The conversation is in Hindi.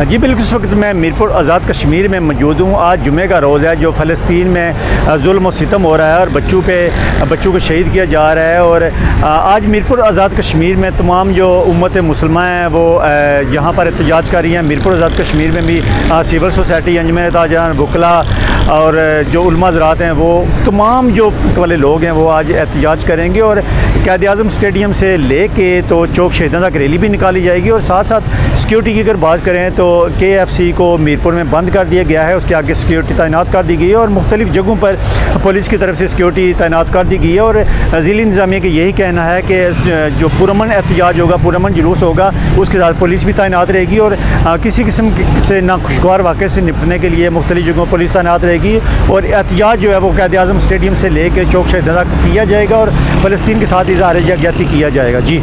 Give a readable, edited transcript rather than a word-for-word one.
जी बिल्कुल, इस वक्त मैं मीरपुर आज़ाद कश्मीर में मौजूद हूँ। आज जुमे का रोज़ है जो फ़लस्तीन में जुल्म और सितम हो रहा है और बच्चों को शहीद किया जा रहा है। और आज मीरपुर आज़ाद कश्मीर में तमाम जो उम्मत मुसलमान हैं वो यहाँ पर एहतजाज कर रही हैं। मीरपुर आज़ाद कश्मीर में भी सिविल सोसाइटी, अंजुमन ताजरान, वकला और जो उलमा हज़रात हैं वो तमाम जो वाले लोग हैं वो आज एहतजाज करेंगे। और क़ायद-ए-आज़म स्टेडियम से लेके तो चौक शहीदों तक रैली भी निकाली जाएगी। और साथ साथ सिक्योरिटी की अगर बात करें तो KFC को मीरपुर में बंद कर दिया गया है, उसके आगे सिक्योरिटी तैनात कर दी गई है और मुख्तलिफ़ जगहों पर पुलिस की तरफ से सिक्योरिटी तैनात कर दी गई है। और ज़िली इंतज़ामिया का यही कहना है कि जो पुरअमन एहतजाज होगा, पुरअमन जुलूस होगा, उसके साथ पुलिस भी तैनात रहेगी। और किसी किस्म से नाखुशगवार वाक़े से निपटने के लिए मुख्तलिफ़ जगहों पुलिस तैनात रहेगी। और एहतजाज जो है वो क़ायद-ए-आज़म स्टेडियम से लेकर चौक शहीदों तक किया जाएगा और फ़लस्तीन के साथ इज़हार यकजहती किया जाएगा। जी।